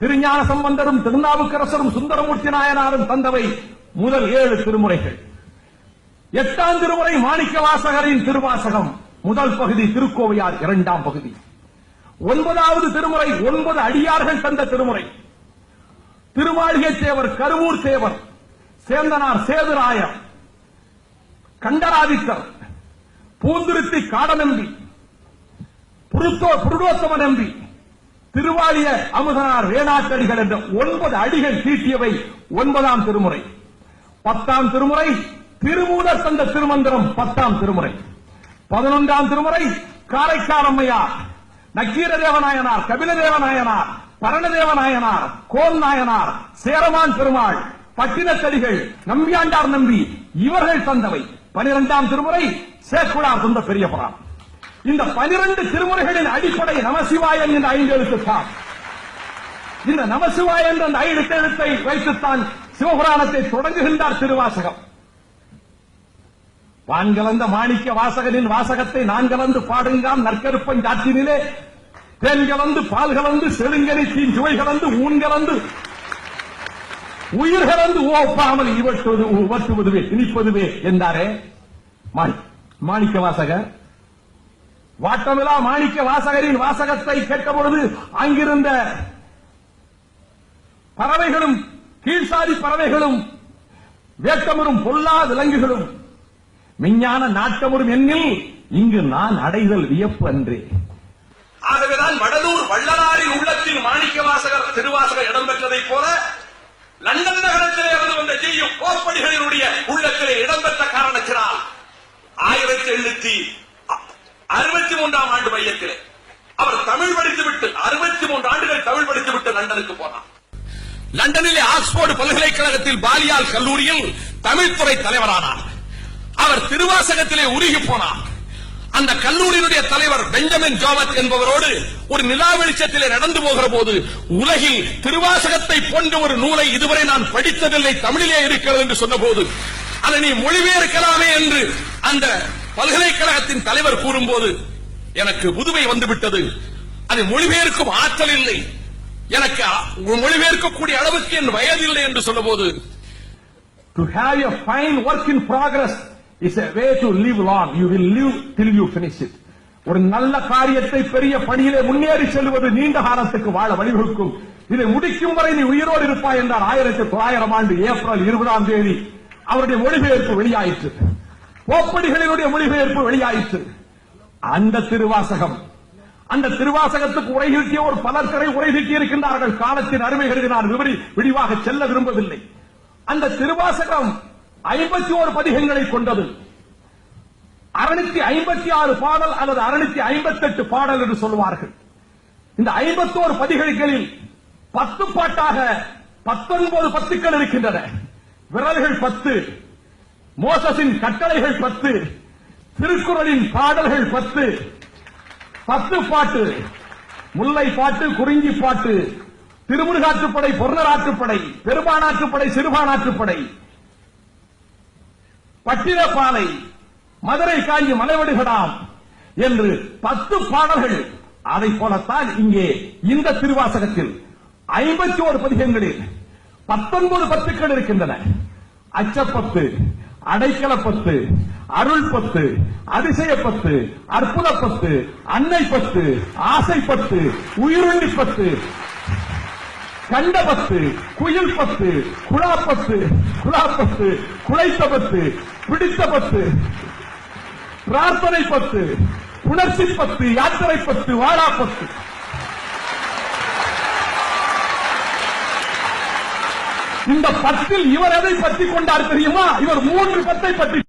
திருஞான சம்பந்தரும் திருநாவுக்கரசரும் சுந்தரமூர்த்தி நாயனாரும் தந்தவை முதல் 7 திருமுறைகள். 8ஆம் திருமுறை மாணிக்க வாசகரின் திருவாசகம் முதல் பகுதி, திருக்கோவையார் 2ஆம் பகுதி. 9வது திருமுறை 9 அடியார்கள் தந்த திருமுறை. திருமாளிகை தேவர், கருவூர் தேவர், சேந்தனார் சேதுராயர், கண்டராதித்தர், பூந்துருத்தி காடநம்பி, புருடோத்தம நம்பி, திருவாலிய அமுதனார் வேணாட்டடிகள் என்ற 9 அடிகள் தீட்டியவை 9ஆம் திருமுறை. 10ஆம் திருமுறை திருமூலர் தந்த திருமந்திரம் 10ஆம் திருமுறை. 11ஆம் திருமுறை காரைக்காலம்மையார், நக்கீரதேவநாயனார், கபிலதேவநாயனார், பரணதேவநாயனார், கோல் நாயனார், சேரமான் பெருமாள், பட்டினத்தடிகள், நம்பியாண்டார் நம்பி இவர்கள் தந்தவை. 12ஆம் திருமுறை சேக்குழார் தந்த பெரிய புராணம். இந்த 12 திருமுறைகளின் அடிப்படை நமசிவாயம் என்ற 5 எழுத்துத்தான். இந்த நமசிவாயம் என்ற 5 எழுத்தை வைத்துத்தான் சிவபுராணத்தை தொடங்குகின்றார் திருவாசகம். வான் கலந்த மாணிக்க வாசகனின் வாசகத்தை நான் கலந்து பாடுங்காம் நற்கருப்பன் காற்றினிலே, தேன் கலந்து பால் கலந்து செழுங்கனித்தின் சுவை கலந்து ஊன் கலந்து உயிர் கலந்து ஓப்பாமல் உவற்றுவதுவே இனிப்பதுவே என்றாரே மாணிக்க வாசகர். வாட்டமிலா மாணிக்க வாசகரின் வாசகத்தை கேட்க பொழுது அங்கிருந்த பறவைகளும் கீழ்சாதி பறவைகளும் வேட்டமுறும் பொல்லா விலங்குகளும் விஞ்ஞான நாட்டமுறும் எண்ணில் இங்கு நான் அடைதல் வியப்பு அன்றே. ஆகவேதான் வடலூர் வள்ளலாரின் உள்ளத்தில் மாணிக்க வாசகர் திருவாசகர் இடம்பெற்றதைப் போல லண்டன் நகரத்திலே இருந்து வந்த ஜெய்யும் கோப்படிகளினுடைய உள்ளத்திலே இடம்பெற்ற காரணத்தினால் 1863ஆம் ஆண்டு மையத்திலே அவர் தமிழ் படித்துவிட்டு 63 ஆண்டுகள் தமிழ் படித்துவிட்டு லண்டனுக்கு போனார். லண்டனிலே ஆக்ஸ்போர்டு பல்கலைக்கழகத்தில் பாலியால் கல்லூரியில் தமிழ்துறை தலைவரானார். அவர் திருவாசகத்திலே உருகி போனார். அந்த கல்லூரியினுடைய தலைவர் பெஞ்சமின் ஜோவத் என்பவரோடு ஒரு நிலா வெளிச்சத்திலே நடந்து போகிற போது, உலகில் திருவாசகத்தை போன்ற ஒரு நூலை இதுவரை நான் படித்ததில்லை, தமிழிலே இருக்கிறது என்று சொன்னபோது, அதை நீ மொழிபெயர்க்கலாமே என்று அந்த பல்கலைக்கழகத்தின் தலைவர் கூறும்போது எனக்கு புதுமை வந்துவிட்டது. அதை மொழிபெயர்க்கும் ஆற்றல் இல்லை, எனக்கு மொழிபெயர்க்கக்கூடிய அளவுக்கு என் வயதில்லை என்று சொன்னபோது, to have a fine work in progress is a way to live long. You will live till you finish it. ஒரு நல்ல காரியத்தை பெரிய பணியிலே முன்னேறி செல்வது நீண்ட காலத்துக்கு வாழ வழிவகுக்கும். இதை முடிக்கும் வரை நீ உயிரோடு இருப்பாய் என்றார். 1900 ஆண்டு ஏப்ரல் 20ஆம் தேதி அவருடைய மொழிபெயர்ப்பு வெளியாயிற்று. கோப்படிகளினுடைய மொழிபெயர்ப்பு வெளியாயிற்று. அந்த திருவாசகத்துக்கு உரை ஒரு பலர்கரை உரை இருக்கின்றார்கள். காலத்தின் அருமை கருதி நான் விரிவாக செல்ல விரும்பவில்லை. அந்த திருவாசகம் 51 பதிகங்களை கொண்டது. 656 பாடல் அல்லது 658 பாடல் என்று சொல்வார்கள். இந்த 51 பதிகளில் 10 பாட்டாக 19 பத்துக்கள் இருக்கின்றன. விரல்கள் 10, மோசஸின் கட்டளைகள் 10, திருக்குறளின் பாடல்கள் 10, 10 பாட்டு, முல்லை பாட்டு, குறிஞ்சி பாட்டு, திருமுருகாற்றுப்படை, பொருணராற்றுப்படை, பெரும்பானாற்றுப்படை, சிறுபானாற்றுப்படை, பட்டினப்பாலை, மதுரை காஞ்சி மலைவடுகடாம் என்று 10 பாடல்கள். அதை போலத்தான் இங்கே இந்த திருவாசகத்தில் 51 பதிகங்களில் 19 பத்துக்கள் இருக்கின்றன. அச்சப்பத்து, அடைக்கலப்பத்து, அருள் பத்து, அதிசய பத்து, அற்புத பத்து, அன்னை பத்து, ஆசை பத்து, உயிருண்ணி பத்து, கண்ட பத்து, குயில் பத்து, குழாப்பத்து, குழைத்த பத்து, பிடித்த பத்து, பிரார்த்தனை பத்து, புணர்ச்சி பத்து, யாத்திரை பத்து, வாழா பத்து. இந்த 10ல் இவர் எதை பற்றி கொண்டார் தெரியுமா? இவர் 3 பத்தை பற்றி